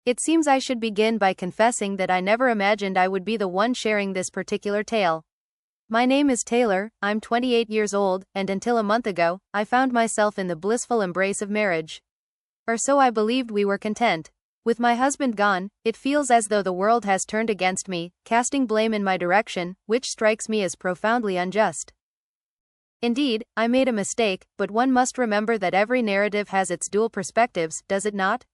It seems I should begin by confessing that I never imagined I would be the one sharing this particular tale. My name is Taylor, I'm 28 years old, and until a month ago, I found myself in the blissful embrace of marriage. Or so I believed. We were content. With my husband gone, it feels as though the world has turned against me, casting blame in my direction, which strikes me as profoundly unjust. Indeed, I made a mistake, but one must remember that every narrative has its dual perspectives, does it not?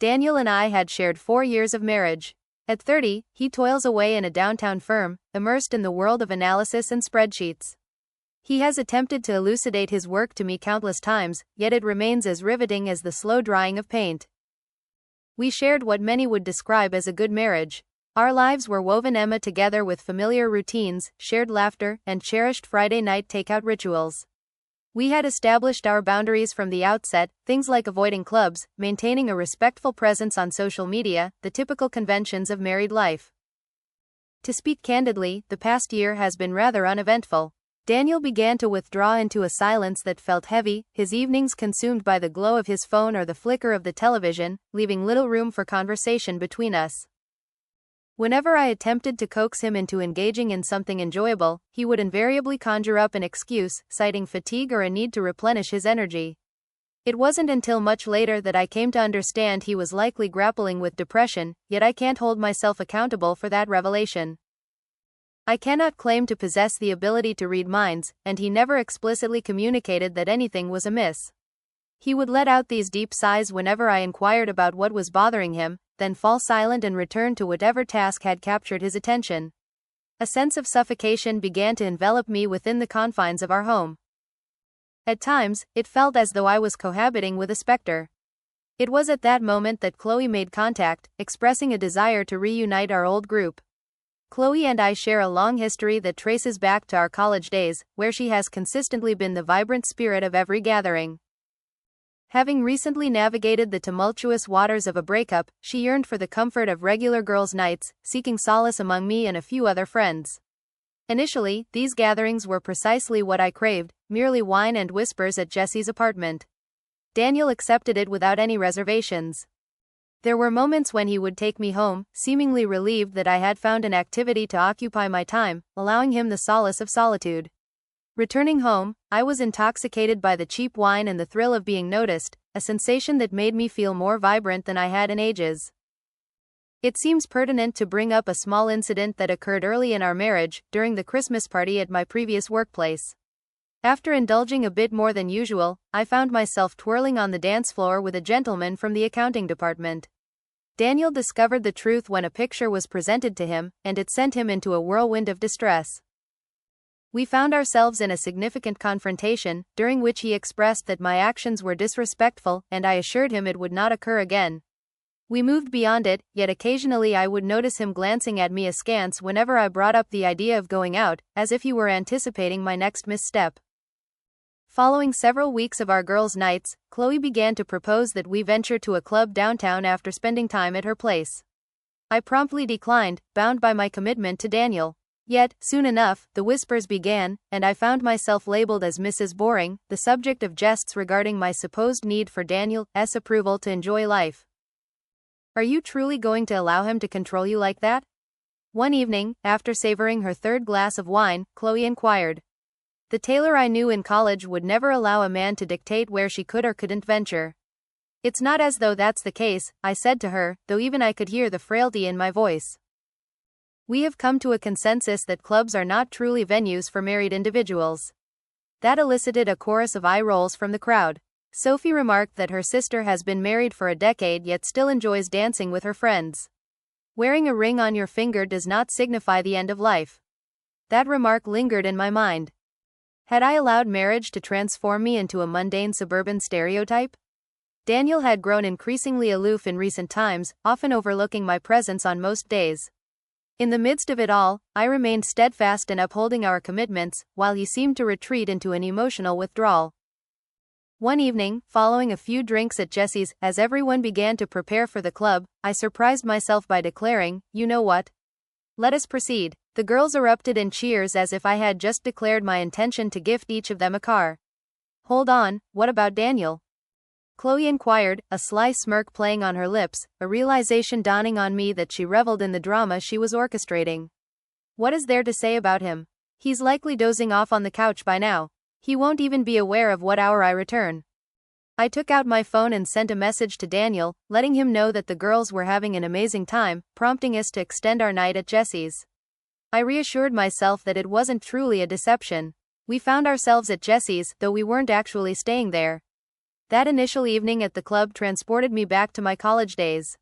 Daniel and I had shared 4 years of marriage. At 30, he toils away in a downtown firm, immersed in the world of analysis and spreadsheets. He has attempted to elucidate his work to me countless times, yet it remains as riveting as the slow drying of paint. We shared what many would describe as a good marriage. Our lives were woven together with familiar routines, shared laughter, and cherished Friday night takeout rituals. We had established our boundaries from the outset, things like avoiding clubs, maintaining a respectful presence on social media, the typical conventions of married life. To speak candidly, the past year has been rather uneventful. Daniel began to withdraw into a silence that felt heavy, his evenings consumed by the glow of his phone or the flicker of the television, leaving little room for conversation between us. Whenever I attempted to coax him into engaging in something enjoyable, he would invariably conjure up an excuse, citing fatigue or a need to replenish his energy. It wasn't until much later that I came to understand he was likely grappling with depression, yet I can't hold myself accountable for that revelation. I cannot claim to possess the ability to read minds, and he never explicitly communicated that anything was amiss. He would let out these deep sighs whenever I inquired about what was bothering him, then fall silent and return to whatever task had captured his attention. A sense of suffocation began to envelop me within the confines of our home. At times, it felt as though I was cohabiting with a specter. It was at that moment that Chloe made contact, expressing a desire to reunite our old group. Chloe and I share a long history that traces back to our college days, where she has consistently been the vibrant spirit of every gathering. Having recently navigated the tumultuous waters of a breakup, she yearned for the comfort of regular girls' nights, seeking solace among me and a few other friends. Initially, these gatherings were precisely what I craved, merely wine and whispers at Jesse's apartment. Daniel accepted it without any reservations. There were moments when he would take me home, seemingly relieved that I had found an activity to occupy my time, allowing him the solace of solitude. Returning home, I was intoxicated by the cheap wine and the thrill of being noticed, a sensation that made me feel more vibrant than I had in ages. It seems pertinent to bring up a small incident that occurred early in our marriage, during the Christmas party at my previous workplace. After indulging a bit more than usual, I found myself twirling on the dance floor with a gentleman from the accounting department. Daniel discovered the truth when a picture was presented to him, and it sent him into a whirlwind of distress. We found ourselves in a significant confrontation, during which he expressed that my actions were disrespectful, and I assured him it would not occur again. We moved beyond it, yet occasionally I would notice him glancing at me askance whenever I brought up the idea of going out, as if he were anticipating my next misstep. Following several weeks of our girls' nights, Chloe began to propose that we venture to a club downtown after spending time at her place. I promptly declined, bound by my commitment to Daniel. Yet, soon enough, the whispers began, and I found myself labeled as Mrs. Boring, the subject of jests regarding my supposed need for Daniel's approval to enjoy life. Are you truly going to allow him to control you like that? One evening, after savoring her third glass of wine, Chloe inquired. The Taylor I knew in college would never allow a man to dictate where she could or couldn't venture. It's not as though that's the case, I said to her, though even I could hear the frailty in my voice. We have come to a consensus that clubs are not truly venues for married individuals. That elicited a chorus of eye rolls from the crowd. Sophie remarked that her sister has been married for a decade yet still enjoys dancing with her friends. Wearing a ring on your finger does not signify the end of life. That remark lingered in my mind. Had I allowed marriage to transform me into a mundane suburban stereotype? Daniel had grown increasingly aloof in recent times, often overlooking my presence on most days. In the midst of it all, I remained steadfast in upholding our commitments, while he seemed to retreat into an emotional withdrawal. One evening, following a few drinks at Jesse's, as everyone began to prepare for the club, I surprised myself by declaring, "You know what? Let us proceed." The girls erupted in cheers as if I had just declared my intention to gift each of them a car. "Hold on, what about Daniel?" Chloe inquired, a sly smirk playing on her lips, a realization dawning on me that she reveled in the drama she was orchestrating. What is there to say about him? He's likely dozing off on the couch by now. He won't even be aware of what hour I return. I took out my phone and sent a message to Daniel, letting him know that the girls were having an amazing time, prompting us to extend our night at Jesse's. I reassured myself that it wasn't truly a deception. We found ourselves at Jesse's, though we weren't actually staying there. That initial evening at the club transported me back to my college days.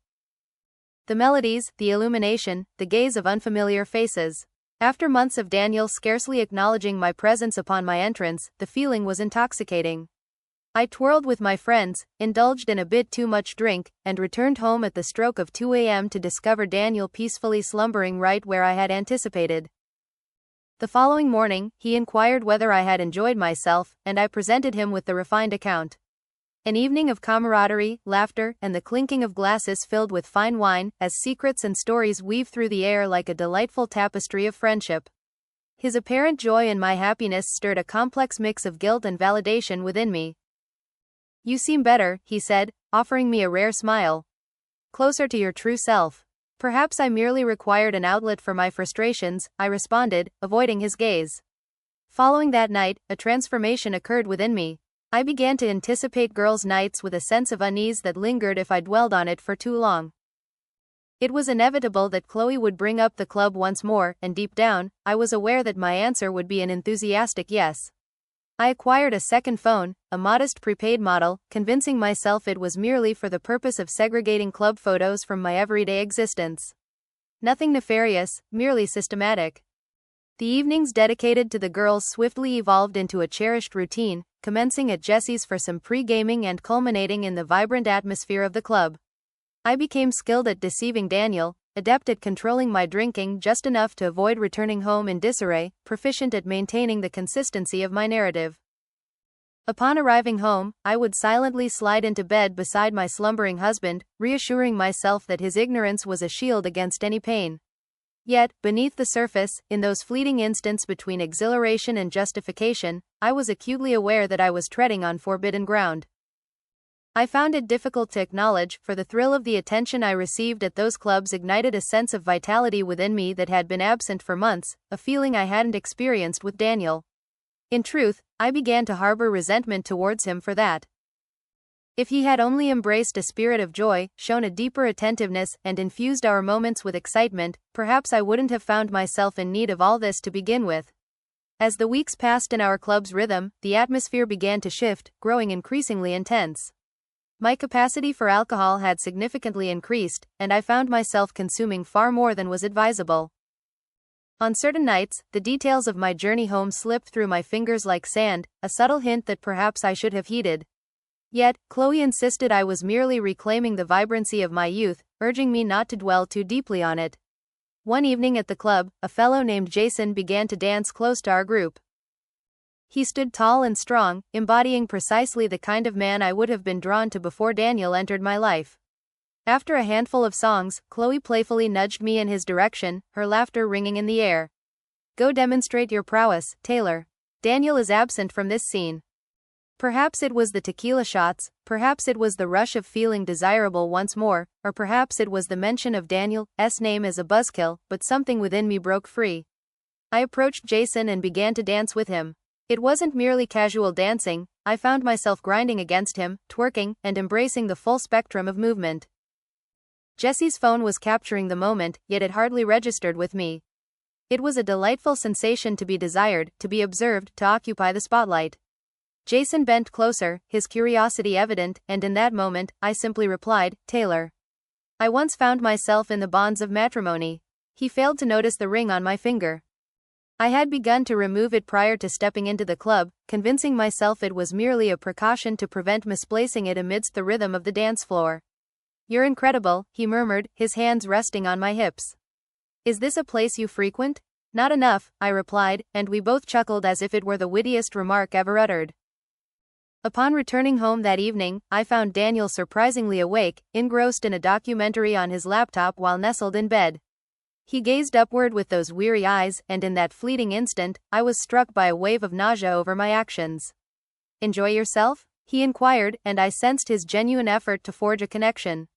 The melodies, the illumination, the gaze of unfamiliar faces. After months of Daniel scarcely acknowledging my presence upon my entrance, the feeling was intoxicating. I twirled with my friends, indulged in a bit too much drink, and returned home at the stroke of 2 a.m. to discover Daniel peacefully slumbering right where I had anticipated. The following morning, he inquired whether I had enjoyed myself, and I presented him with the refined account. An evening of camaraderie, laughter, and the clinking of glasses filled with fine wine, as secrets and stories weave through the air like a delightful tapestry of friendship. His apparent joy in my happiness stirred a complex mix of guilt and validation within me. "You seem better," he said, offering me a rare smile. "Closer to your true self." "Perhaps I merely required an outlet for my frustrations," I responded, avoiding his gaze. Following that night, a transformation occurred within me. I began to anticipate girls' nights with a sense of unease that lingered if I dwelled on it for too long. It was inevitable that Chloe would bring up the club once more, and deep down, I was aware that my answer would be an enthusiastic yes. I acquired a second phone, a modest prepaid model, convincing myself it was merely for the purpose of segregating club photos from my everyday existence. Nothing nefarious, merely systematic. The evenings dedicated to the girls swiftly evolved into a cherished routine, commencing at Jesse's for some pre-gaming and culminating in the vibrant atmosphere of the club. I became skilled at deceiving Daniel, adept at controlling my drinking just enough to avoid returning home in disarray, proficient at maintaining the consistency of my narrative. Upon arriving home, I would silently slide into bed beside my slumbering husband, reassuring myself that his ignorance was a shield against any pain. Yet, beneath the surface, in those fleeting instants between exhilaration and justification, I was acutely aware that I was treading on forbidden ground. I found it difficult to acknowledge, for the thrill of the attention I received at those clubs ignited a sense of vitality within me that had been absent for months, a feeling I hadn't experienced with Daniel. In truth, I began to harbor resentment towards him for that. If he had only embraced a spirit of joy, shown a deeper attentiveness, and infused our moments with excitement, perhaps I wouldn't have found myself in need of all this to begin with. As the weeks passed in our club's rhythm, the atmosphere began to shift, growing increasingly intense. My capacity for alcohol had significantly increased, and I found myself consuming far more than was advisable. On certain nights, the details of my journey home slipped through my fingers like sand, a subtle hint that perhaps I should have heeded. Yet, Chloe insisted I was merely reclaiming the vibrancy of my youth, urging me not to dwell too deeply on it. One evening at the club, a fellow named Jason began to dance close to our group. He stood tall and strong, embodying precisely the kind of man I would have been drawn to before Daniel entered my life. After a handful of songs, Chloe playfully nudged me in his direction, her laughter ringing in the air. "Go demonstrate your prowess, Taylor. Daniel is absent from this scene." Perhaps it was the tequila shots, perhaps it was the rush of feeling desirable once more, or perhaps it was the mention of Daniel's name as a buzzkill, but something within me broke free. I approached Jason and began to dance with him. It wasn't merely casual dancing, I found myself grinding against him, twerking, and embracing the full spectrum of movement. Jesse's phone was capturing the moment, yet it hardly registered with me. It was a delightful sensation to be desired, to be observed, to occupy the spotlight. Jason bent closer, his curiosity evident, and in that moment, I simply replied, "Taylor." I once found myself in the bonds of matrimony. He failed to notice the ring on my finger. I had begun to remove it prior to stepping into the club, convincing myself it was merely a precaution to prevent misplacing it amidst the rhythm of the dance floor. "You're incredible," he murmured, his hands resting on my hips. "Is this a place you frequent?" "Not enough," I replied, and we both chuckled as if it were the wittiest remark ever uttered. Upon returning home that evening, I found Daniel surprisingly awake, engrossed in a documentary on his laptop while nestled in bed. He gazed upward with those weary eyes, and in that fleeting instant, I was struck by a wave of nausea over my actions. "Enjoy yourself?" He inquired, and I sensed his genuine effort to forge a connection.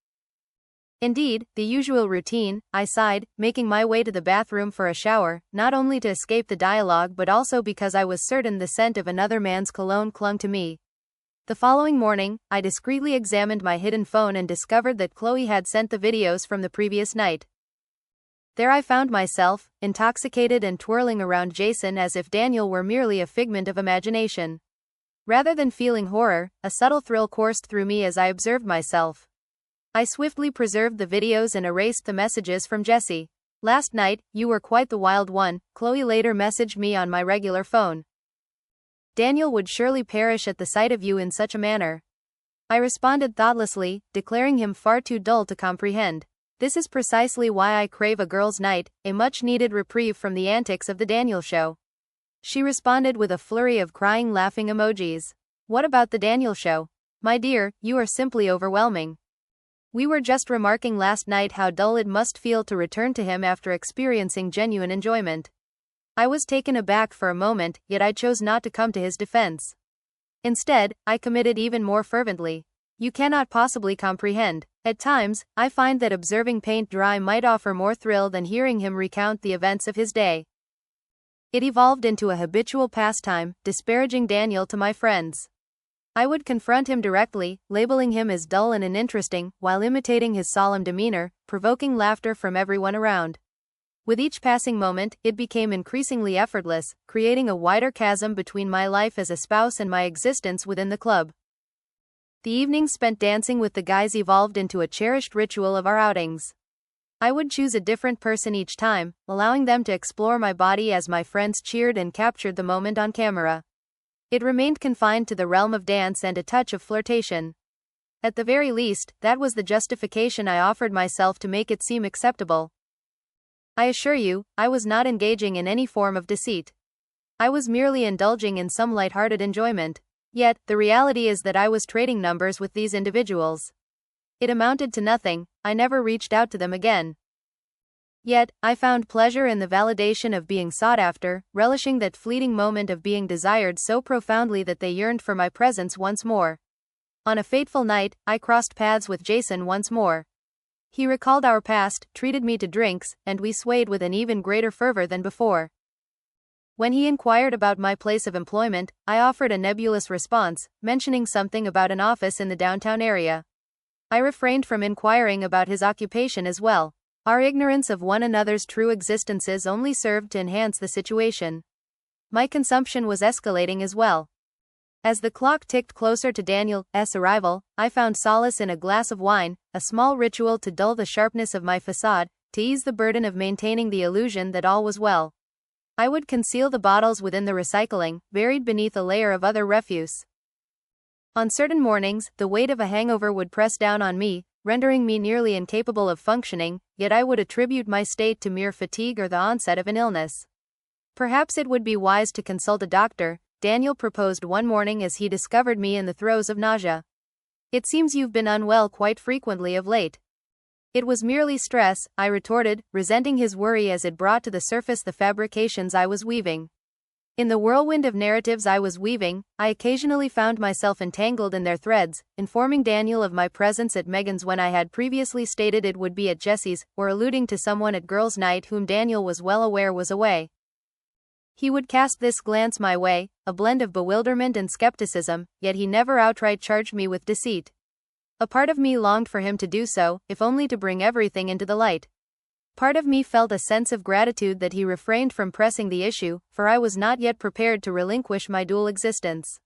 Indeed, the usual routine, I sighed, making my way to the bathroom for a shower, not only to escape the dialogue but also because I was certain the scent of another man's cologne clung to me. The following morning, I discreetly examined my hidden phone and discovered that Chloe had sent the videos from the previous night. There I found myself, intoxicated and twirling around Jason as if Daniel were merely a figment of imagination. Rather than feeling horror, a subtle thrill coursed through me as I observed myself. I swiftly preserved the videos and erased the messages from Jesse. "Last night, you were quite the wild one," Chloe later messaged me on my regular phone. "Daniel would surely perish at the sight of you in such a manner." I responded thoughtlessly, declaring him far too dull to comprehend. This is precisely why I crave a girl's night, a much-needed reprieve from the antics of the Daniel show. She responded with a flurry of crying laughing emojis. "What about the Daniel show? My dear, you are simply overwhelming. We were just remarking last night how dull it must feel to return to him after experiencing genuine enjoyment." I was taken aback for a moment, yet I chose not to come to his defense. Instead, I committed even more fervently. "You cannot possibly comprehend. At times, I find that observing paint dry might offer more thrill than hearing him recount the events of his day." It evolved into a habitual pastime, disparaging Daniel to my friends. I would confront him directly, labeling him as dull and uninteresting, while imitating his solemn demeanor, provoking laughter from everyone around. With each passing moment, it became increasingly effortless, creating a wider chasm between my life as a spouse and my existence within the club. The evenings spent dancing with the guys evolved into a cherished ritual of our outings. I would choose a different person each time, allowing them to explore my body as my friends cheered and captured the moment on camera. It remained confined to the realm of dance and a touch of flirtation. At the very least, that was the justification I offered myself to make it seem acceptable. I assure you, I was not engaging in any form of deceit. I was merely indulging in some lighthearted enjoyment. Yet, the reality is that I was trading numbers with these individuals. It amounted to nothing. I never reached out to them again. Yet, I found pleasure in the validation of being sought after, relishing that fleeting moment of being desired so profoundly that they yearned for my presence once more. On a fateful night, I crossed paths with Jason once more. He recalled our past, treated me to drinks, and we swayed with an even greater fervor than before. When he inquired about my place of employment, I offered a nebulous response, mentioning something about an office in the downtown area. I refrained from inquiring about his occupation as well. Our ignorance of one another's true existences only served to enhance the situation. My consumption was escalating as well. As the clock ticked closer to Daniel's arrival, I found solace in a glass of wine, a small ritual to dull the sharpness of my facade, to ease the burden of maintaining the illusion that all was well. I would conceal the bottles within the recycling, buried beneath a layer of other refuse. On certain mornings, the weight of a hangover would press down on me, rendering me nearly incapable of functioning, yet I would attribute my state to mere fatigue or the onset of an illness. "Perhaps it would be wise to consult a doctor," Daniel proposed one morning as he discovered me in the throes of nausea. "It seems you've been unwell quite frequently of late." "It was merely stress," I retorted, resenting his worry as it brought to the surface the fabrications I was weaving. In the whirlwind of narratives I was weaving, I occasionally found myself entangled in their threads, informing Daniel of my presence at Megan's when I had previously stated it would be at Jesse's, or alluding to someone at girls' night whom Daniel was well aware was away. He would cast this glance my way, a blend of bewilderment and skepticism, yet he never outright charged me with deceit. A part of me longed for him to do so, if only to bring everything into the light. Part of me felt a sense of gratitude that he refrained from pressing the issue, for I was not yet prepared to relinquish my dual existence.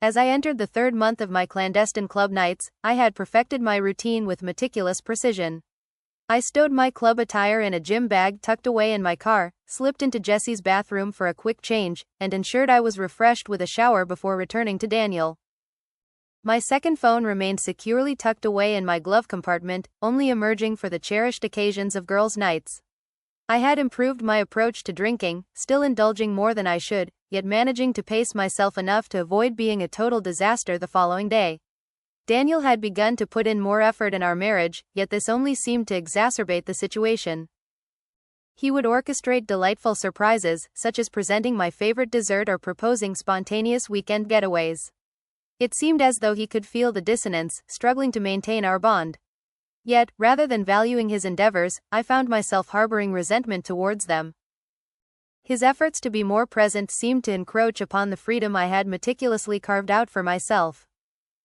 As I entered the third month of my clandestine club nights, I had perfected my routine with meticulous precision. I stowed my club attire in a gym bag tucked away in my car, slipped into Jesse's bathroom for a quick change, and ensured I was refreshed with a shower before returning to Daniel. My second phone remained securely tucked away in my glove compartment, only emerging for the cherished occasions of girls' nights. I had improved my approach to drinking, still indulging more than I should, yet managing to pace myself enough to avoid being a total disaster the following day. Daniel had begun to put in more effort in our marriage, yet this only seemed to exacerbate the situation. He would orchestrate delightful surprises, such as presenting my favorite dessert or proposing spontaneous weekend getaways. It seemed as though he could feel the dissonance, struggling to maintain our bond. Yet, rather than valuing his endeavors, I found myself harboring resentment towards them. His efforts to be more present seemed to encroach upon the freedom I had meticulously carved out for myself.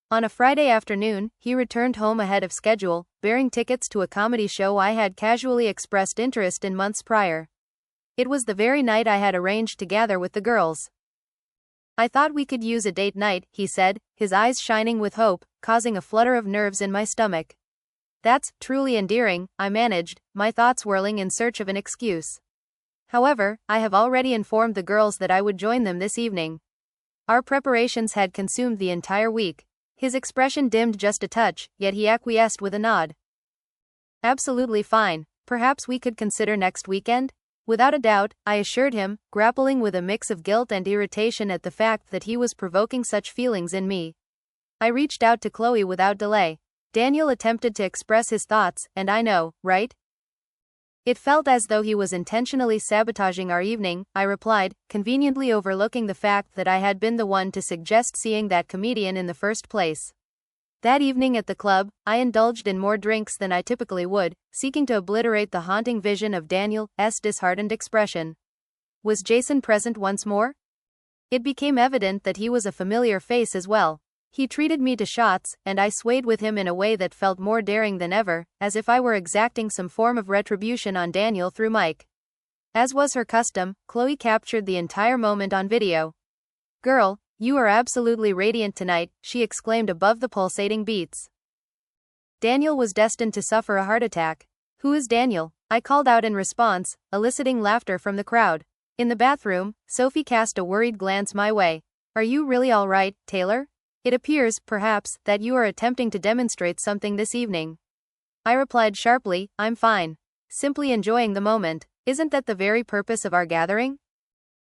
On a Friday afternoon, he returned home ahead of schedule, bearing tickets to a comedy show I had casually expressed interest in months prior. It was the very night I had arranged to gather with the girls. "I thought we could use a date night," he said, his eyes shining with hope, causing a flutter of nerves in my stomach. "That's truly endearing," I managed, my thoughts whirling in search of an excuse. "However, I have already informed the girls that I would join them this evening." Our preparations had consumed the entire week. His expression dimmed just a touch, yet he acquiesced with a nod. "Absolutely fine. Perhaps we could consider next weekend?" "Without a doubt," I assured him, grappling with a mix of guilt and irritation at the fact that he was provoking such feelings in me. I reached out to Chloe without delay. Daniel attempted to express his thoughts, and I know, right? It felt as though he was intentionally sabotaging our evening, I replied, conveniently overlooking the fact that I had been the one to suggest seeing that comedian in the first place. That evening at the club, I indulged in more drinks than I typically would, seeking to obliterate the haunting vision of Daniel's disheartened expression. Was Jason present once more? It became evident that he was a familiar face as well. He treated me to shots, and I swayed with him in a way that felt more daring than ever, as if I were exacting some form of retribution on Daniel through Mike. As was her custom, Chloe captured the entire moment on video. "Girl, you are absolutely radiant tonight," she exclaimed above the pulsating beats. Daniel was destined to suffer a heart attack. "Who is Daniel?" I called out in response, eliciting laughter from the crowd. In the bathroom, Sophie cast a worried glance my way. "Are you really all right, Taylor? It appears, perhaps, that you are attempting to demonstrate something this evening." I replied sharply, "I'm fine. Simply enjoying the moment. Isn't that the very purpose of our gathering?"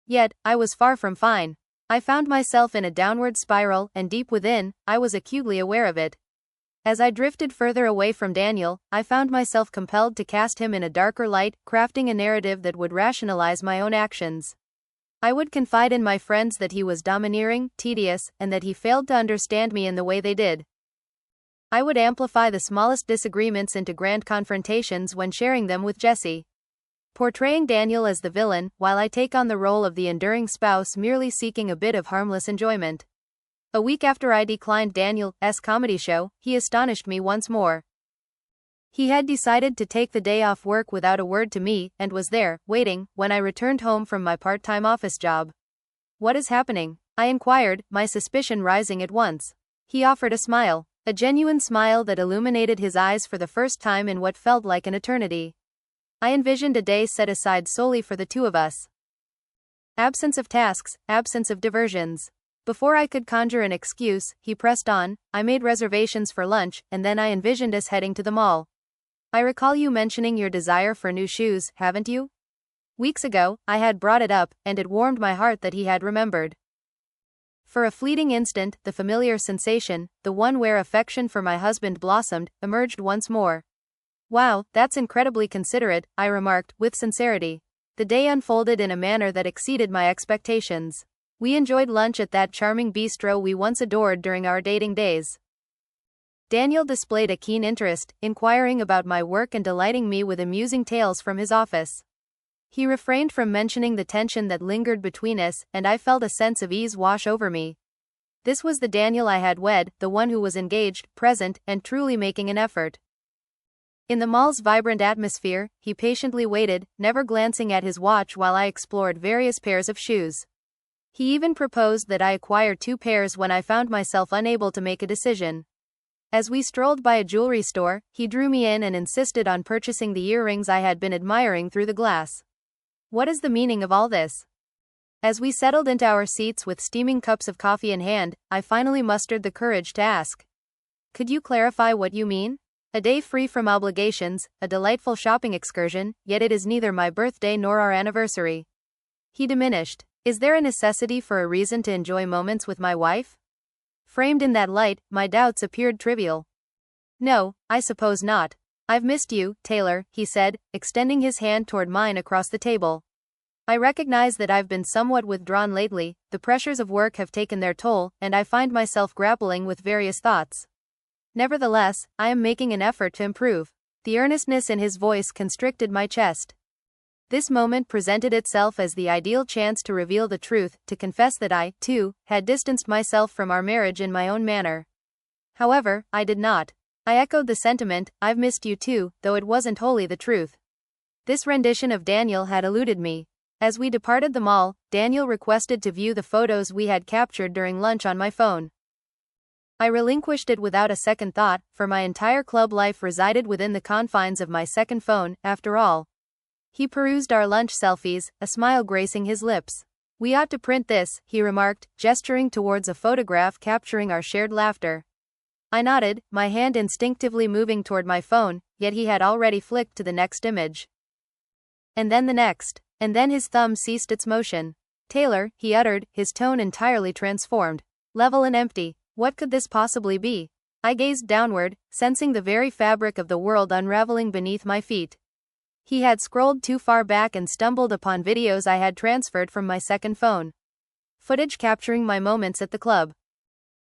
Yet, I was far from fine. I found myself in a downward spiral, and deep within, I was acutely aware of it. As I drifted further away from Daniel, I found myself compelled to cast him in a darker light, crafting a narrative that would rationalize my own actions. I would confide in my friends that he was domineering, tedious, and that he failed to understand me in the way they did. I would amplify the smallest disagreements into grand confrontations when sharing them with Jesse. Portraying Daniel as the villain, while I take on the role of the enduring spouse merely seeking a bit of harmless enjoyment. A week after I declined Daniel's comedy show, he astonished me once more. He had decided to take the day off work without a word to me, and was there, waiting, when I returned home from my part-time office job. "What is happening?" I inquired, my suspicion rising at once. He offered a smile, a genuine smile that illuminated his eyes for the first time in what felt like an eternity. I envisioned a day set aside solely for the two of us. Absence of tasks, absence of diversions. Before I could conjure an excuse, he pressed on. "I made reservations for lunch, and then I envisioned us heading to the mall. I recall you mentioning your desire for new shoes, haven't you?" Weeks ago, I had brought it up, and it warmed my heart that he had remembered. For a fleeting instant, the familiar sensation, the one where affection for my husband blossomed, emerged once more. "Wow, that's incredibly considerate," I remarked, with sincerity. The day unfolded in a manner that exceeded my expectations. We enjoyed lunch at that charming bistro we once adored during our dating days. Daniel displayed a keen interest, inquiring about my work and delighting me with amusing tales from his office. He refrained from mentioning the tension that lingered between us, and I felt a sense of ease wash over me. This was the Daniel I had wed, the one who was engaged, present, and truly making an effort. In the mall's vibrant atmosphere, he patiently waited, never glancing at his watch while I explored various pairs of shoes. He even proposed that I acquire 2 pairs when I found myself unable to make a decision. As we strolled by a jewelry store, he drew me in and insisted on purchasing the earrings I had been admiring through the glass. What is the meaning of all this? As we settled into our seats with steaming cups of coffee in hand, I finally mustered the courage to ask. "Could you clarify what you mean?" "A day free from obligations, a delightful shopping excursion, yet it is neither my birthday nor our anniversary." He diminished. "Is there a necessity for a reason to enjoy moments with my wife?" Framed in that light, my doubts appeared trivial. "No, I suppose not. I've missed you, Taylor," he said, extending his hand toward mine across the table. I recognize that I've been somewhat withdrawn lately, the pressures of work have taken their toll, and I find myself grappling with various thoughts. Nevertheless, I am making an effort to improve. The earnestness in his voice constricted my chest. This moment presented itself as the ideal chance to reveal the truth, to confess that I, too, had distanced myself from our marriage in my own manner. However, I did not. I echoed the sentiment, "I've missed you too," though it wasn't wholly the truth. This rendition of Daniel had eluded me. As we departed the mall, Daniel requested to view the photos we had captured during lunch on my phone. I relinquished it without a second thought, for my entire club life resided within the confines of my second phone, after all. He perused our lunch selfies, a smile gracing his lips. "We ought to print this," he remarked, gesturing towards a photograph capturing our shared laughter. I nodded, my hand instinctively moving toward my phone, yet he had already flicked to the next image. And then the next. And then his thumb ceased its motion. "Taylor," he uttered, his tone entirely transformed. Level and empty. What could this possibly be? I gazed downward, sensing the very fabric of the world unraveling beneath my feet. He had scrolled too far back and stumbled upon videos I had transferred from my second phone. Footage capturing my moments at the club.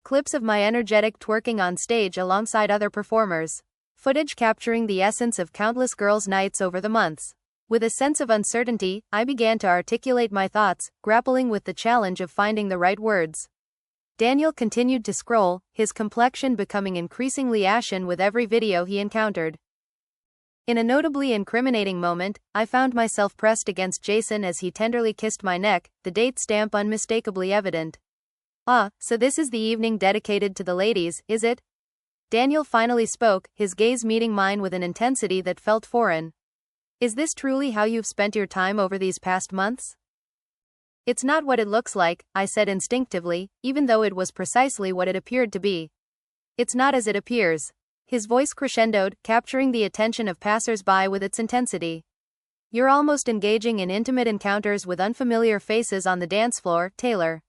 Clips of my energetic twerking on stage alongside other performers. Footage capturing the essence of countless girls' nights over the months. With a sense of uncertainty, I began to articulate my thoughts, grappling with the challenge of finding the right words. Daniel continued to scroll, his complexion becoming increasingly ashen with every video he encountered. In a notably incriminating moment, I found myself pressed against Jason as he tenderly kissed my neck, the date stamp unmistakably evident. "Ah, so this is the evening dedicated to the ladies, is it?" Daniel finally spoke, his gaze meeting mine with an intensity that felt foreign. "Is this truly how you've spent your time over these past months?" "It's not what it looks like," I said instinctively, even though it was precisely what it appeared to be. "It's not as it appears." His voice crescendoed, capturing the attention of passers-by with its intensity. "You're almost engaging in intimate encounters with unfamiliar faces on the dance floor, Taylor.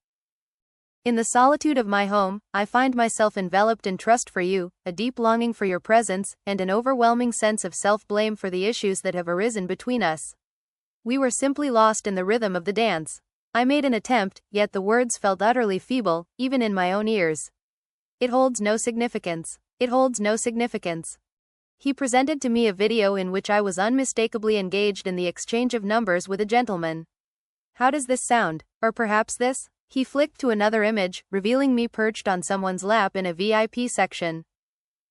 In the solitude of my home, I find myself enveloped in trust for you, a deep longing for your presence, and an overwhelming sense of self-blame for the issues that have arisen between us. We were simply lost in the rhythm of the dance." I made an attempt, yet the words felt utterly feeble, even in my own ears. "It holds no significance. It holds no significance." He presented to me a video in which I was unmistakably engaged in the exchange of numbers with a gentleman. "How does this sound? Or perhaps this?" He flicked to another image, revealing me perched on someone's lap in a VIP section.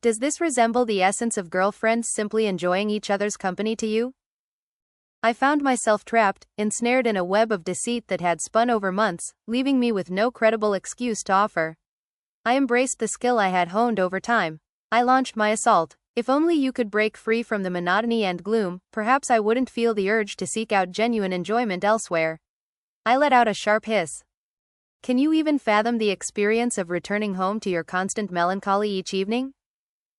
"Does this resemble the essence of girlfriends simply enjoying each other's company to you?" I found myself trapped, ensnared in a web of deceit that had spun over months, leaving me with no credible excuse to offer. I embraced the skill I had honed over time. I launched my assault. "If only you could break free from the monotony and gloom, perhaps I wouldn't feel the urge to seek out genuine enjoyment elsewhere." I let out a sharp hiss. "Can you even fathom the experience of returning home to your constant melancholy each evening?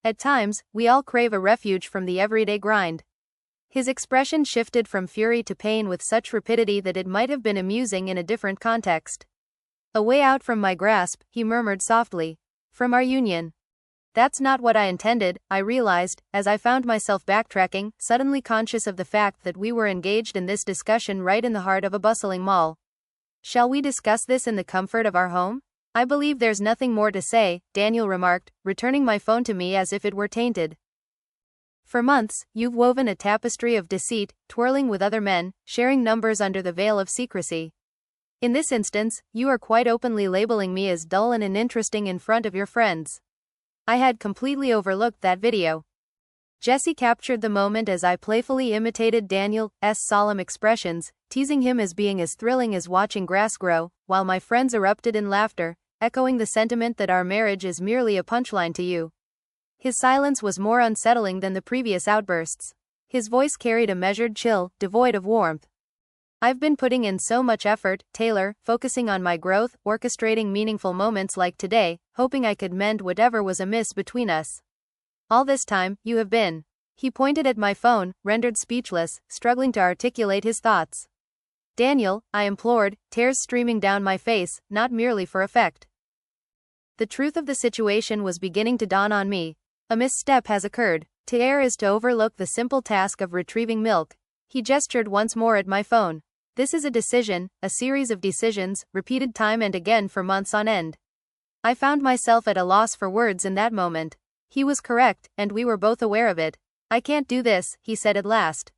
At times, we all crave a refuge from the everyday grind." His expression shifted from fury to pain with such rapidity that it might have been amusing in a different context. "A way out from my grasp," he murmured softly. "From our union." "That's not what I intended," I realized, as I found myself backtracking, suddenly conscious of the fact that we were engaged in this discussion right in the heart of a bustling mall. "Shall we discuss this in the comfort of our home?" "I believe there's nothing more to say," Daniel remarked, returning my phone to me as if it were tainted. "For months, you've woven a tapestry of deceit, twirling with other men, sharing numbers under the veil of secrecy. In this instance, you are quite openly labeling me as dull and uninteresting in front of your friends." I had completely overlooked that video. Jesse captured the moment as I playfully imitated Daniel's solemn expressions, teasing him as being as thrilling as watching grass grow, while my friends erupted in laughter, echoing the sentiment that our marriage is merely a punchline to you. His silence was more unsettling than the previous outbursts. His voice carried a measured chill, devoid of warmth. "I've been putting in so much effort, Taylor, focusing on my growth, orchestrating meaningful moments like today, hoping I could mend whatever was amiss between us. All this time, you have been." He pointed at my phone, rendered speechless, struggling to articulate his thoughts. "Daniel," I implored, tears streaming down my face, not merely for effect. The truth of the situation was beginning to dawn on me. A misstep has occurred. To err is to overlook the simple task of retrieving milk. He gestured once more at my phone. This is a decision, a series of decisions, repeated time and again for months on end. I found myself at a loss for words in that moment. He was correct, and we were both aware of it. I can't do this, he said at last.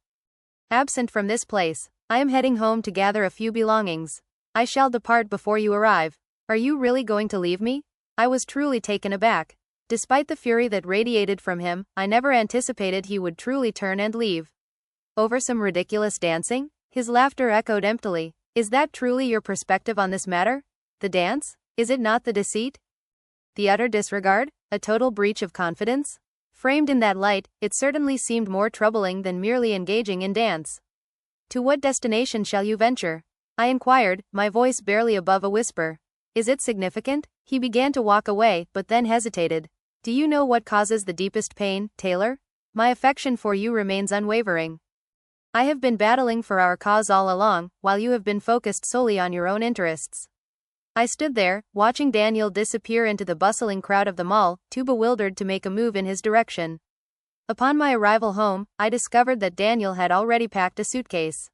Absent from this place. I am heading home to gather a few belongings. I shall depart before you arrive. Are you really going to leave me? I was truly taken aback. Despite the fury that radiated from him, I never anticipated he would truly turn and leave. Over some ridiculous dancing? His laughter echoed emptily. Is that truly your perspective on this matter? The dance? Is it not the deceit? The utter disregard? A total breach of confidence? Framed in that light, it certainly seemed more troubling than merely engaging in dance. To what destination shall you venture? I inquired, my voice barely above a whisper. Is it significant? He began to walk away, but then hesitated. Do you know what causes the deepest pain, Taylor? My affection for you remains unwavering. I have been battling for our cause all along, while you have been focused solely on your own interests. I stood there, watching Daniel disappear into the bustling crowd of the mall, too bewildered to make a move in his direction. Upon my arrival home, I discovered that Daniel had already packed a suitcase.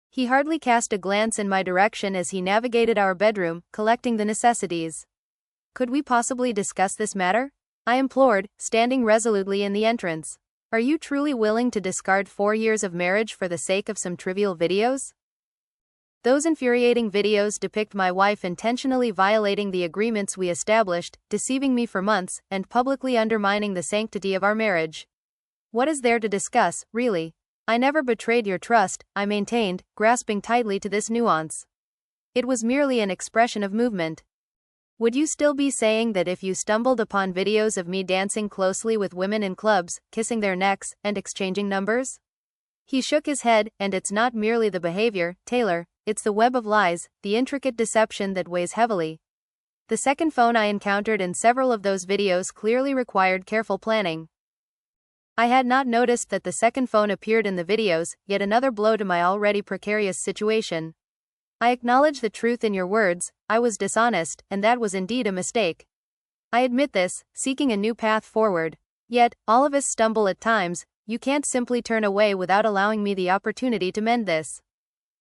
He hardly cast a glance in my direction as he navigated our bedroom, collecting the necessities. Could we possibly discuss this matter? I implored, standing resolutely in the entrance. Are you truly willing to discard 4 years of marriage for the sake of some trivial videos? Those infuriating videos depict my wife intentionally violating the agreements we established, deceiving me for months, and publicly undermining the sanctity of our marriage. What is there to discuss, really? I never betrayed your trust, I maintained, grasping tightly to this nuance. It was merely an expression of movement. Would you still be saying that if you stumbled upon videos of me dancing closely with women in clubs, kissing their necks, and exchanging numbers? He shook his head, and it's not merely the behavior, Taylor, it's the web of lies, the intricate deception that weighs heavily. The second phone I encountered in several of those videos clearly required careful planning. I had not noticed that the second phone appeared in the videos, yet another blow to my already precarious situation. I acknowledge the truth in your words, I was dishonest, and that was indeed a mistake. I admit this, seeking a new path forward. Yet, all of us stumble at times, you can't simply turn away without allowing me the opportunity to mend this.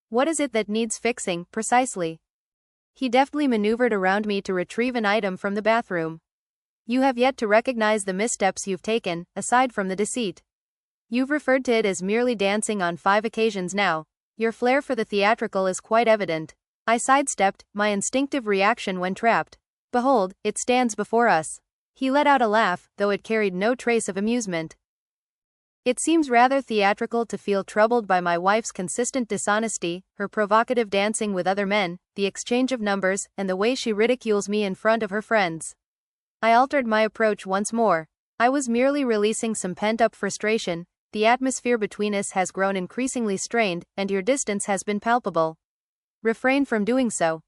What is it that needs fixing, precisely? He deftly maneuvered around me to retrieve an item from the bathroom. You have yet to recognize the missteps you've taken, aside from the deceit. You've referred to it as merely dancing on 5 occasions now. Your flair for the theatrical is quite evident. I sidestepped, my instinctive reaction when trapped. Behold, it stands before us. He let out a laugh, though it carried no trace of amusement. It seems rather theatrical to feel troubled by my wife's consistent dishonesty, her provocative dancing with other men, the exchange of numbers, and the way she ridicules me in front of her friends. I altered my approach once more. I was merely releasing some pent-up frustration. The atmosphere between us has grown increasingly strained, and your distance has been palpable. Refrain from doing so.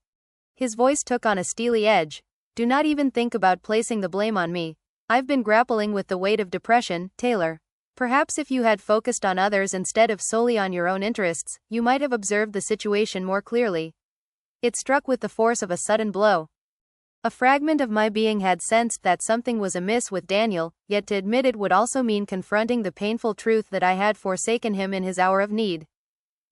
His voice took on a steely edge. Do not even think about placing the blame on me. I've been grappling with the weight of depression, Taylor. Perhaps if you had focused on others instead of solely on your own interests, you might have observed the situation more clearly. It struck with the force of a sudden blow. A fragment of my being had sensed that something was amiss with Daniel, yet to admit it would also mean confronting the painful truth that I had forsaken him in his hour of need.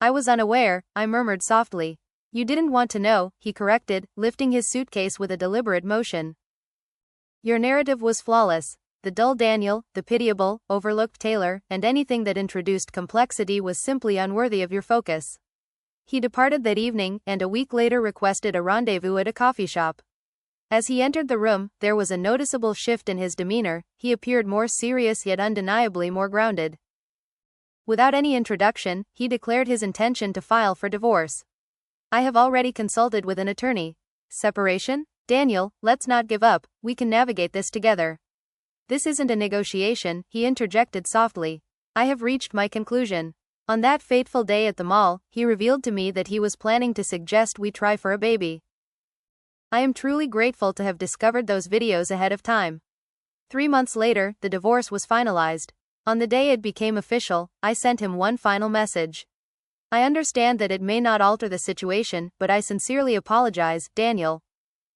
I was unaware, I murmured softly. You didn't want to know, he corrected, lifting his suitcase with a deliberate motion. Your narrative was flawless. The dull Daniel, the pitiable, overlooked Taylor, and anything that introduced complexity was simply unworthy of your focus. He departed that evening, and a week later requested a rendezvous at a coffee shop. As he entered the room, there was a noticeable shift in his demeanor. He appeared more serious yet undeniably more grounded. Without any introduction, he declared his intention to file for divorce. I have already consulted with an attorney. Separation? Daniel, let's not give up, we can navigate this together. This isn't a negotiation, he interjected softly. I have reached my conclusion. On that fateful day at the mall, he revealed to me that he was planning to suggest we try for a baby. I am truly grateful to have discovered those videos ahead of time. 3 months later, the divorce was finalized. On the day it became official, I sent him one final message. I understand that it may not alter the situation, but I sincerely apologize, Daniel.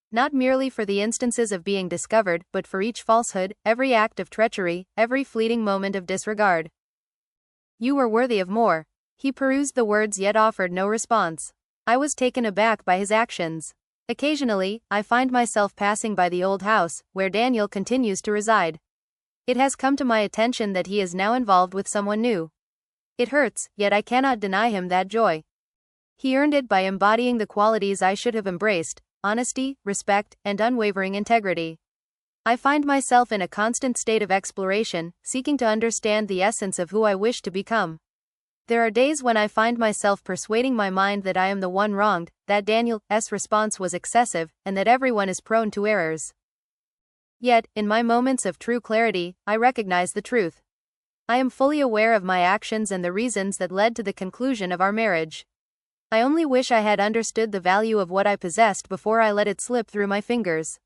Not merely for the instances of being discovered, but for each falsehood, every act of treachery, every fleeting moment of disregard. You were worthy of more. He perused the words yet offered no response. I was taken aback by his actions. Occasionally, I find myself passing by the old house, where Daniel continues to reside. It has come to my attention that he is now involved with someone new. It hurts, yet I cannot deny him that joy. He earned it by embodying the qualities I should have embraced: honesty, respect, and unwavering integrity. I find myself in a constant state of exploration, seeking to understand the essence of who I wish to become. There are days when I find myself persuading my mind that I am the one wronged, that Daniel's response was excessive, and that everyone is prone to errors. Yet, in my moments of true clarity, I recognize the truth. I am fully aware of my actions and the reasons that led to the conclusion of our marriage. I only wish I had understood the value of what I possessed before I let it slip through my fingers.